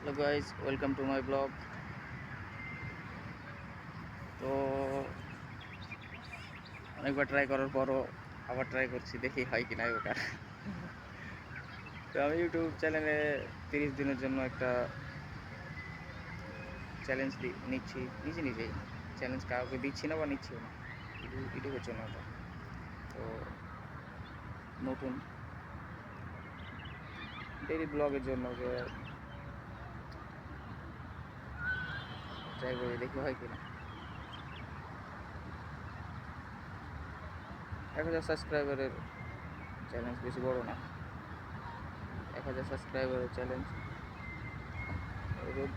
Hello guys, welcome to my blog. তো অনেকবার try করার পরও আবার ট্রাই করছি, দেখি হয় কি না ওটা। তো আমি ইউটিউব চ্যানেলে 30 দিনের জন্য একটা চ্যালেঞ্জ নিচ্ছি নিজেই। চ্যালেঞ্জ কাউকে দিচ্ছি না বা নিচ্ছিও না, ইউটিউবের জন্য ওটা। তো নতুন ডেইলি ব্লগের জন্য যে ট্রাই করে দেখি হয় কি না। 1000 সাবস্ক্রাইবারের চ্যালেঞ্জ বেশি বড় না। 1000 সাবস্ক্রাইবারের চ্যালেঞ্জ রোজ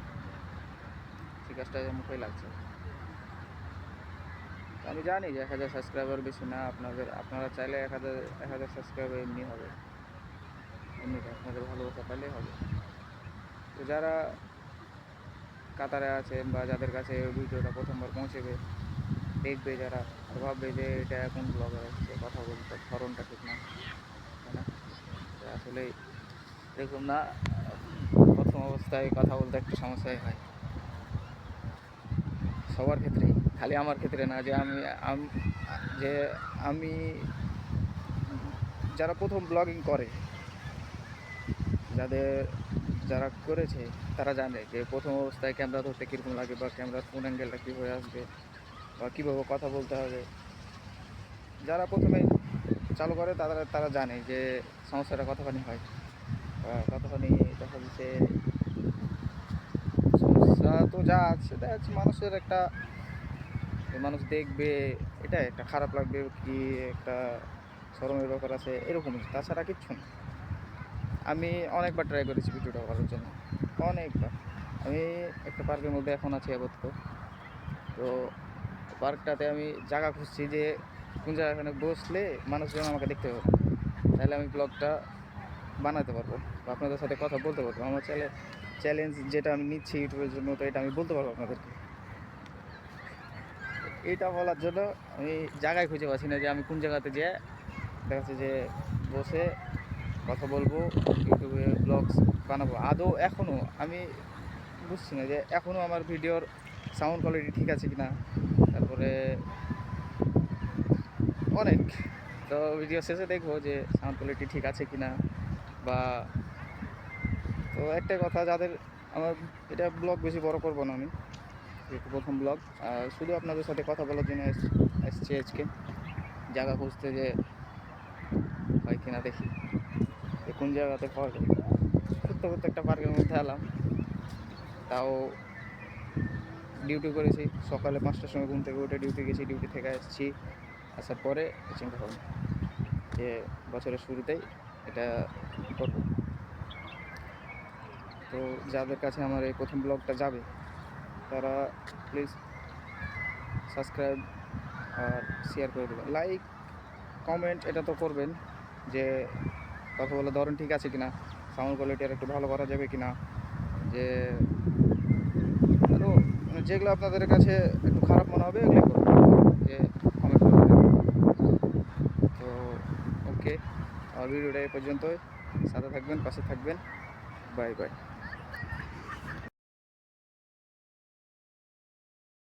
ঠিক কাজটা মুখেই লাগছে। আমি জানি যে 1000 সাবস্ক্রাইবার বেশি না। আপনারা চাইলে 1000 সাবস্ক্রাইবার এমনি হবে, এমনিতে আপনাদের ভালোবাসা পেলেই হবে। তো যারা কাতারে আছেন বা যাদের কাছে ভিডিওটা প্রথমবার পৌঁছেবে, দেখবে যারা, আর ভাববে যে এটা এখন ব্লগার আসছে, কথা বলতে ধরনটা ঠিক না, তাই না? আসলে এরকম না। প্রথম অবস্থায় কথা বলতে একটু সমস্যাই হয় সবার ক্ষেত্রেই, খালি আমার ক্ষেত্রে না। যে আমি যারা প্রথম ব্লগিং করে, যারা করেছে তারা জানে যে প্রথম অবস্থায় ক্যামেরা ধরতে কীরকম লাগে, বা ক্যামেরার ফোন অ্যাঙ্গেলটা কীভাবে আসবে, বা কীভাবে কথা বলতে হবে। যারা প্রথমে চালু করে তারা জানে যে সমস্যাটা কতখানি হয়, বা কতখানি দেখা যাচ্ছে। সমস্যা তো যা আছে দেখা যাচ্ছে, মানুষের একটা, মানুষ দেখবে, এটা একটা খারাপ লাগবে, কি একটা শরমের ব্যাপার আছে, এরকমই, তাছাড়া কিচ্ছু না। আমি অনেকবার ট্রাই করেছি ভিডিওটা করার জন্য, অনেকবার। আমি একটা পার্কের মধ্যে এখন আছি আপাতত। তো পার্কটাতে আমি জায়গা খুঁজছি যে কোন জায়গাখানে বসলে মানুষজন আমাকে দেখতে পাবে, তাহলে আমি ব্লগটা বানাতে পারবো বা আপনাদের সাথে কথা বলতে পারবো। আমার চ্যালেঞ্জ যেটা আমি নিচ্ছি ইউটিউবের জন্য, তো এটা আমি বলতে পারবো আপনাদেরকে। এটা বলার জন্য আমি জায়গায় খুঁজে পাচ্ছি না যে আমি কোন জায়গাতে যেয়ে দেখা যাচ্ছে যে বসে কথা বলবো, ইউটিউবে ব্লগস বানাবো। আদৌ এখনও আমি বুঝছি না যে এখনও আমার ভিডিওর সাউন্ড কোয়ালিটি ঠিক আছে কিনা, তারপরে অনেক। তো ভিডিও শেষে দেখবো যে সাউন্ড কোয়ালিটি ঠিক আছে কিনা। বা তো একটাই কথা, যাদের আমার এটা ব্লগ বেশি বড় করবো না আমি, যেহেতু প্রথম ব্লগ, শুধু আপনাদের সাথে কথা বলার জন্য এসছি আজকে, জায়গা খুঁজতে যে হয় কিনা দেখি কোন জায়গাতে পাওয়া যায়। ঘুরতে ঘুরতে একটা পার্কের মধ্যে এলাম, তাও ডিউটি করেছি সকালে 5টার সময়, ঘুম থেকে উঠে ডিউটি গেছি, ডিউটি থেকে এসেছি। আসার পরে চিন্তা ভাবনা যে বছরের শুরুতেই এটা করবো। তো যাদের কাছে আমার এই প্রথম ব্লগটা যাবে, তারা প্লিজ সাবস্ক্রাইব আর শেয়ার করে দেবেন, লাইক কমেন্ট এটা তো করবেন, যে কথা বলার ধরন ঠিক আছে কিনা, সাউন্ড কোয়ালিটি আর একটু ভালো করা যাবে কিনা, যে আরও যেগুলো আপনাদের কাছে একটু খারাপ মনে হবে এগুলো করবেন, যে কমেন্ট করবেন। তো ওকে, আমার ভিডিওটা এই পর্যন্তই। সাথে থাকবেন, পাশে থাকবেন। Bye bye.